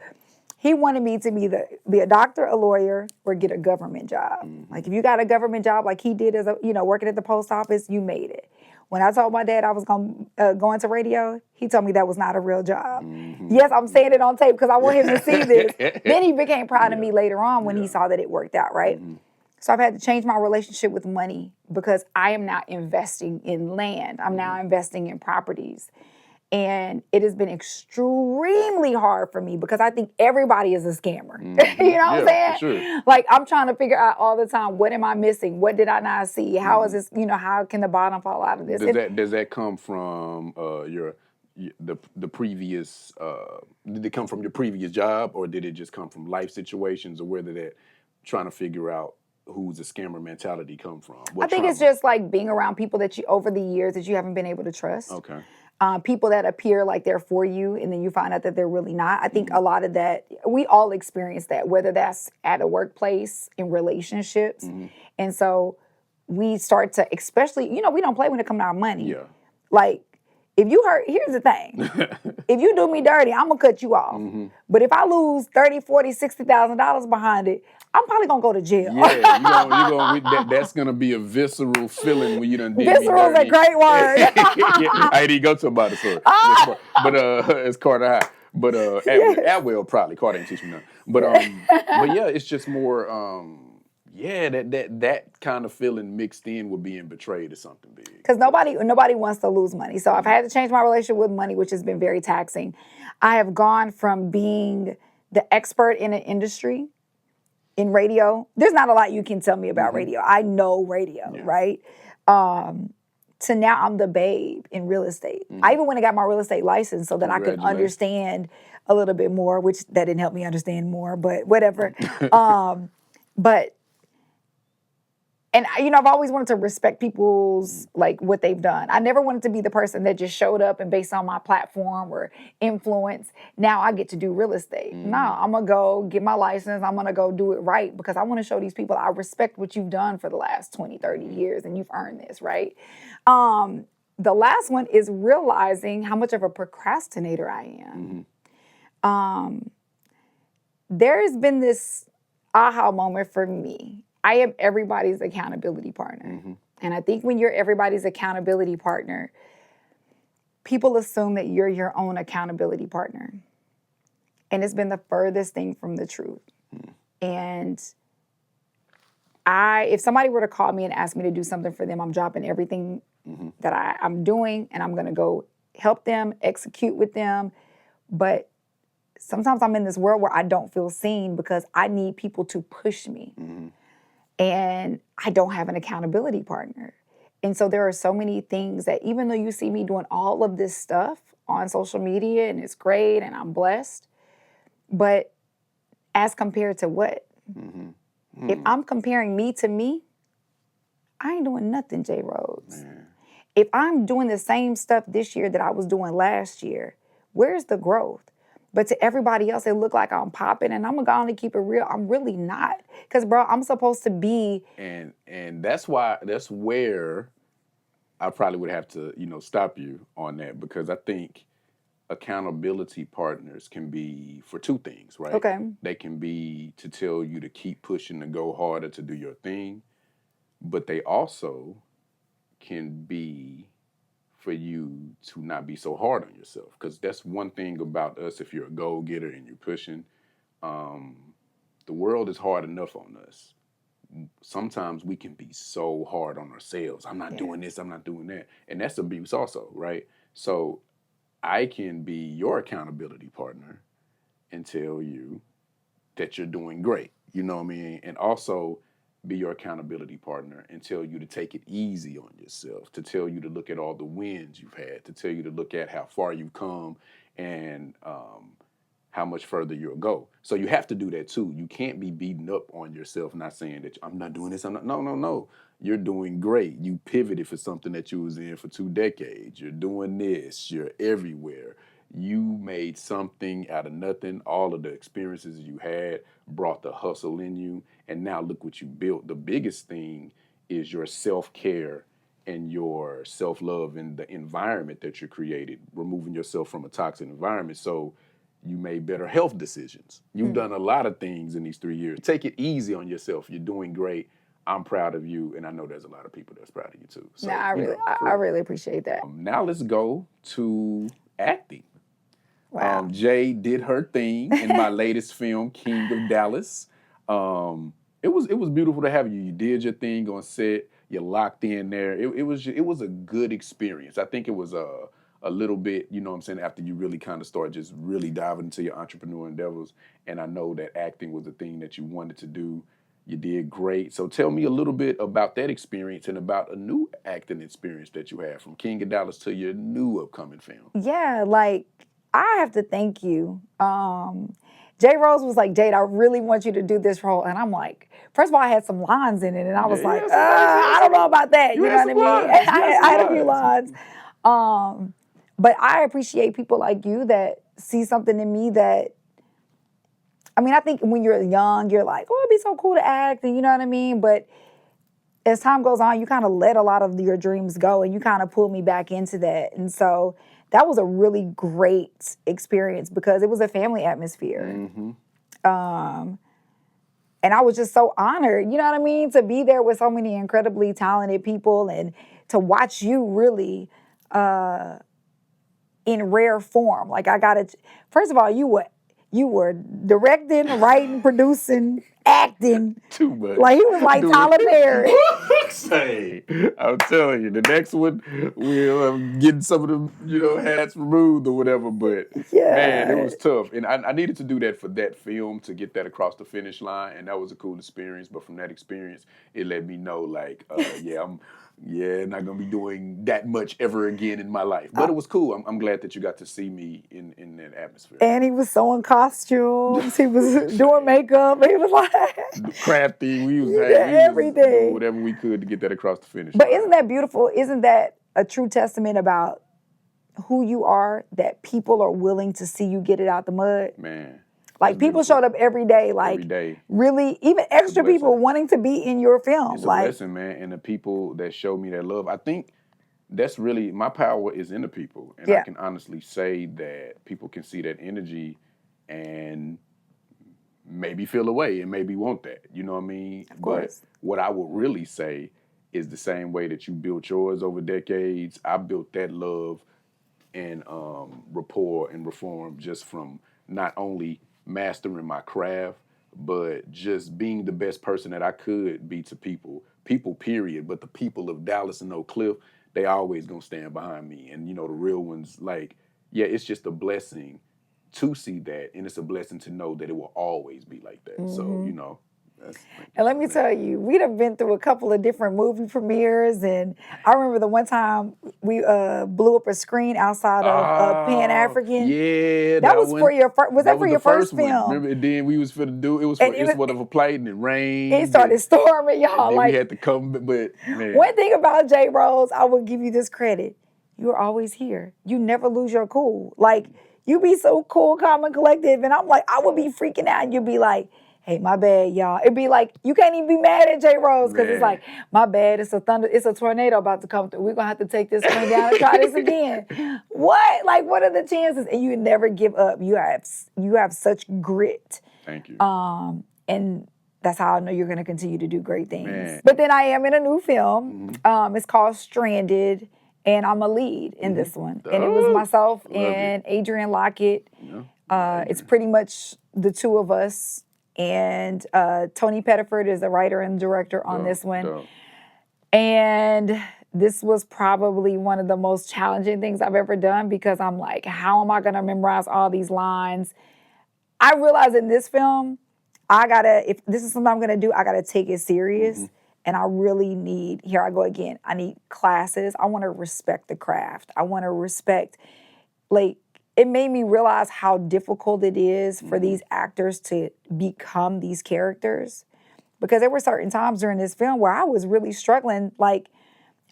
he wanted me to be a doctor, a lawyer, or get a government job. Like, if you got a government job like he did as working at the post office, you made it. When I told my dad I was going to go into radio, he told me that was not a real job. Yes, I'm saying it on tape because I want him to see this. Then he became proud of me later on when he saw that it worked out, right? So I've had to change my relationship with money because I am now investing in land. I'm now investing in properties. And it has been extremely hard for me because I think everybody is a scammer. You know what I'm saying? For sure. Like, I'm trying to figure out all the time, what am I missing? What did I not see? How is this, how can the bottom fall out of this? Does that come from the previous, did it come from your previous job, or did it just come from life situations, or where did that trying to figure out who's a scammer mentality come from? I think it's just like being around people that over the years that you haven't been able to trust. Okay. People that appear like they're for you, and then you find out that they're really not. I think a lot of that, we all experience that, whether that's at a workplace, in relationships. And so we start to, especially, we don't play when it comes to our money. Yeah. Like, if you hurt, here's the thing. If you do me dirty, I'm going to cut you off. But if I lose $30,000, $40,000, $60,000 behind it, I'm probably going to go to jail. Yeah, that's going to be a visceral feeling when you done did Visceral me dirty. is a great word. I didn't go to about it, sorry. But it's Carter High. But Atwell probably. Carter didn't teach me nothing. But yeah, it's just more, that kind of feeling mixed in with being betrayed is something big. Because nobody wants to lose money. So I've had to change my relationship with money, which has been very taxing. I have gone from being the expert in an industry, in radio. There's not a lot you can tell me about radio. I know radio, right? To now I'm the babe in real estate. I even went and got my real estate license so that I could understand a little bit more, which that didn't help me understand more, but whatever. And I've always wanted to respect people's, like, what they've done. I never wanted to be the person that just showed up and based on my platform or influence, now I get to do real estate. No, I'm going to go get my license. I'm going to go do it right because I want to show these people I respect what you've done for the last 20, 30 years and you've earned this, right? The last one is realizing how much of a procrastinator I am. There has been this aha moment for me. I am everybody's accountability partner. And I think when you're everybody's accountability partner, people assume that you're your own accountability partner. And it's been the furthest thing from the truth. And if somebody were to call me and ask me to do something for them, I'm dropping everything that I'm doing, and I'm going to go help them, execute with them. But sometimes I'm in this world where I don't feel seen because I need people to push me. And I don't have an accountability partner. And so there are so many things that even though you see me doing all of this stuff on social media, and it's great and I'm blessed, but as compared to what? If I'm comparing me to me, I ain't doing nothing, J.Rhodes. If I'm doing the same stuff this year that I was doing last year, where's the growth? But to everybody else, it look like I'm popping, and I'm going to keep it real. I'm really not. Because, bro, I'm supposed to be. And that's where I probably would have to, stop you on that, because I think accountability partners can be for two things, right? Okay. They can be to tell you to keep pushing, to go harder, to do your thing, but they also can be for you to not be so hard on yourself, because that's one thing about us. If you're a go-getter and you're pushing, the world is hard enough on us. Sometimes we can be so hard on ourselves. I'm not doing this, I'm not doing that. And that's abuse also, right? So I can be your accountability partner and tell you that you're doing great. You know what I mean? And also be your accountability partner and tell you to take it easy on yourself, to tell you to look at all the wins you've had, to tell you to look at how far you've come and how much further you'll go. So you have to do that too. You can't be beating up on yourself, not saying that I'm not doing this, no. You're doing great. You pivoted for something that you was in for 2 decades. You're doing this, you're everywhere. You made something out of nothing. All of the experiences you had brought the hustle in you, and now look what you built. The biggest thing is your self-care and your self-love and the environment that you created, removing yourself from a toxic environment. So you made better health decisions. You've done a lot of things in these 3 years. Take it easy on yourself. You're doing great. I'm proud of you, and I know there's a lot of people that's proud of you too. So, I really appreciate that. Now let's go to acting. Wow. Jay did her thing in my latest film, King of Dallas. It was beautiful to have you. You did your thing on set. You locked in there. It was a good experience. I think it was a little bit, you know what I'm saying, after you really kind of start just really diving into your entrepreneur endeavors. And I know that acting was the thing that you wanted to do. You did great. So tell me a little bit about that experience and about a new acting experience that you had from King of Dallas to your new upcoming film. Yeah, like, I have to thank you. J.Rhodes was like, Jade, I really want you to do this role. And I'm like, first of all, I had some lines in it. And I was like, I don't know about that. You know what I mean? I had a few lines. But I appreciate people like you that see something in me that, I mean, I think when you're young, you're like, oh, it'd be so cool to act. And you know what I mean? But as time goes on, you kind of let a lot of your dreams go and you kind of pull me back into that. And so that was a really great experience because it was a family atmosphere. And I was just so honored, you know what I mean, to be there with so many incredibly talented people and to watch you really in rare form. Like, I got it. First of all, you were directing, writing, producing, acting. Too much. Like, he was like Tyler Perry. Hey, I'm telling you, the next one, we'll getting some of them, hats removed or whatever. But man, it was tough. And I needed to do that for that film to get that across the finish line. And that was a cool experience. But from that experience, it let me know, like, not gonna be doing that much ever again in my life. But it was cool. I'm glad that you got to see me in that atmosphere. And he was sewing costumes. He was doing makeup. He was like crafty. We was everything. Doing whatever we could to get that across the finish But line. isn't that beautiful? Isn't that a true testament about who you are, that people are willing to see you get it out the mud? Man. Like, people showed up every day, like, every day. Really, even extra people wanting to be in your film. It's a blessing, man. And the people that show me that love, I think that's really, my power is in the people. And I can honestly say that people can see that energy and maybe feel away and maybe want that. You know what I mean? Of course. But what I would really say is the same way that you built yours over decades, I built that love and rapport and reform just from not only mastering my craft, but just being the best person that I could be to people period. But the people of Dallas and Oak Cliff, they always gonna stand behind me. And you know, the real ones, like, yeah, it's just a blessing to see that, and it's a blessing to know that it will always be like that. So, you know, And let me tell you, we'd have been through a couple of different movie premieres, and I remember the one time we blew up a screen outside of Pan African. Yeah, that was for your first. Was that for your first one. film? Remember, and then we was finna do it was for it's one of a plate and it rained. It started storming, y'all. And then Like, we had to come, but man. One thing about J.Rhodes, I will give you this credit: you're always here. You never lose your cool. Like, you be so cool, calm, and collective, and I'm like, I would be freaking out, and you'd be like, hey, my bad, y'all. It'd be like, you can't even be mad at J.Rhodes because it's like, my bad, it's a tornado about to come through. We're going to have to take this one down and try this again. What? Like, what are the chances? And you never give up. You have such grit. Thank you. And that's how I know you're going to continue to do great things. Man. But then I am in a new film. It's called Stranded, and I'm a lead in this one. And it was myself and Adrian Lockett. Yeah. It's pretty much the two of us. And Tony Pettiford is the writer and director on this one. And this was probably one of the most challenging things I've ever done because I'm like, how am I going to memorize all these lines? I realized in this film, if this is something I'm going to do, I got to take it serious. And I really need, here I go again, I need classes. I want to respect the craft. I want to respect, like, it made me realize how difficult it is for these actors to become these characters. Because there were certain times during this film where I was really struggling. Like,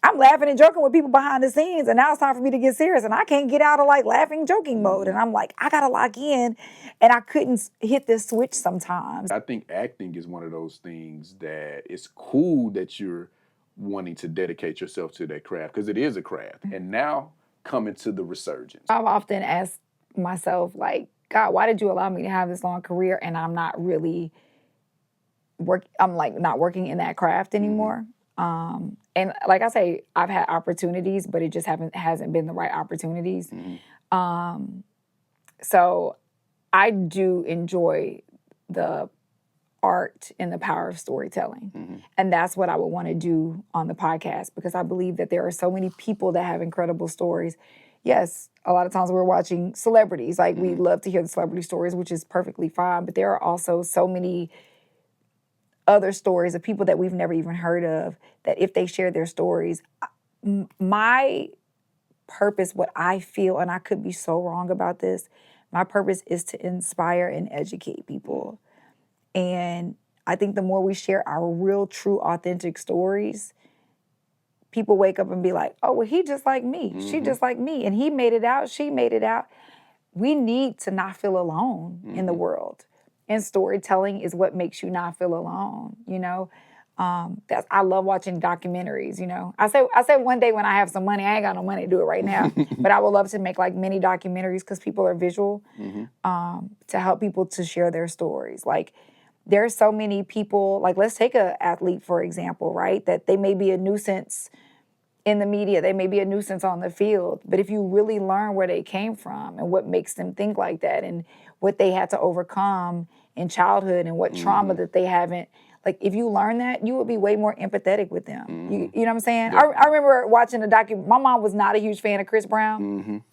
I'm laughing and joking with people behind the scenes, and now it's time for me to get serious, and I can't get out of, like, laughing, joking mode. And I'm like, I got to lock in, and I couldn't hit this switch sometimes. I think acting is one of those things that it's cool that you're wanting to dedicate yourself to that craft, because it is a craft. And now, coming to the resurgence. I've often asked myself, like, God, why did you allow me to have this long career and I'm not really not working in that craft anymore? And like I say, I've had opportunities, but it just hasn't been the right opportunities. So I do enjoy the art and the power of storytelling. And that's what I would want to do on the podcast, because I believe that there are so many people that have incredible stories. Yes, a lot of times we're watching celebrities. Like, we love to hear the celebrity stories, which is perfectly fine. But there are also so many other stories of people that we've never even heard of, that if they share their stories, my purpose, what I feel, and I could be so wrong about this, my purpose is to inspire and educate people. And I think the more we share our real, true, authentic stories, people wake up and be like, oh, well, he just like me. She just like me. And he made it out. She made it out. We need to not feel alone in the world. And storytelling is what makes you not feel alone, you know? I love watching documentaries, you know? I say one day when I have some money, I ain't got no money to do it right now, but I would love to make, like, mini documentaries, because people are visual, to help people to share their stories. Like, there's so many people, like, let's take an athlete, for example, right? That they may be a nuisance in the media, they may be a nuisance on the field, but if you really learn where they came from and what makes them think like that and what they had to overcome in childhood and what trauma that they haven't, like, if you learn that, you would be way more empathetic with them. You know what I'm saying? Yeah. I remember watching my mom was not a huge fan of Chris Brown.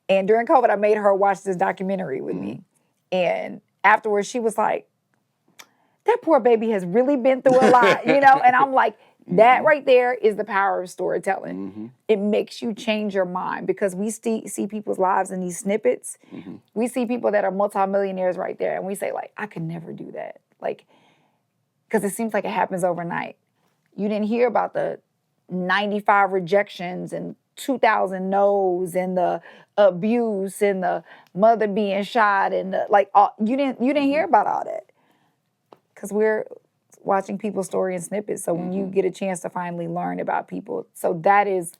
And during COVID, I made her watch this documentary with me. And afterwards, she was like, that poor baby has really been through a lot, you know? And I'm like, that right there is the power of storytelling. It makes you change your mind, because we see people's lives in these snippets. We see people that are multimillionaires right there, and we say, like, I could never do that. Like, because it seems like it happens overnight. You didn't hear about the 95 rejections and 2,000 no's and the abuse and the mother being shot and you didn't hear about all that, because we're watching people's story in snippets. So when you get a chance to finally learn about people, so that is,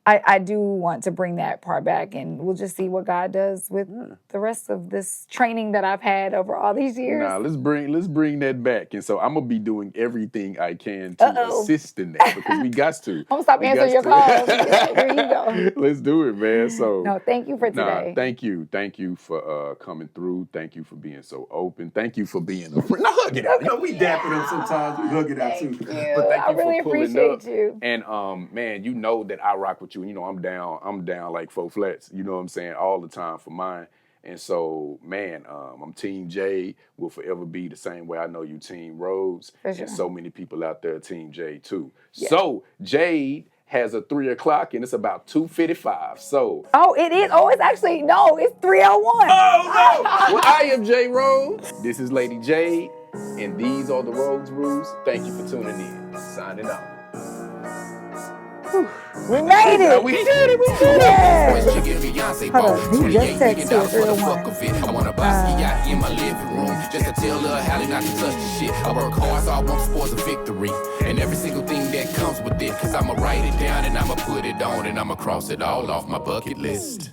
I do want to bring that part back, and we'll just see what God does with the rest of this training that I've had over all these years. Nah, let's bring that back. And so I'm gonna be doing everything I can to assist in that because we got to. I'm gonna stop answering your calls. Here you go. Let's do it, man. So no, thank you for today. Thank you for coming through. Thank you for being so open. Thank you for being a friend. Now hug it out. You know, we dap it up sometimes. We hug it out too. Thank you. But thank you I really for pulling appreciate up. you. And man, you know that I rock with you. You know, I'm down like 4 flats. You know what I'm saying? All the time for mine. And so, man, I'm Team Jade. Will forever be the same way I know you Team Rhodes. For sure. And so many people out there Team Jade too. Yeah. So Jade has a 3 o'clock and it's about 2:55. So. Oh, it is. Oh, it's actually, no, it's 3:01. Oh, no. Well, I am J.Rhodes. This is Lady Jade. And these are the Rhodes Rules. Thank you for tuning in. Signing out. We made it. We did it. West chicken Beyonce Hold ball. on, he just 28 million texted dollars for the 301. fuck of it. I want a bossy yacht in my living room just to tell Lil Hallie not to touch the shit. I work hard, so I want sports a victory. And every single thing that comes with it. Cause I'ma write it down and I'ma put it on and I'ma cross it all off my bucket list.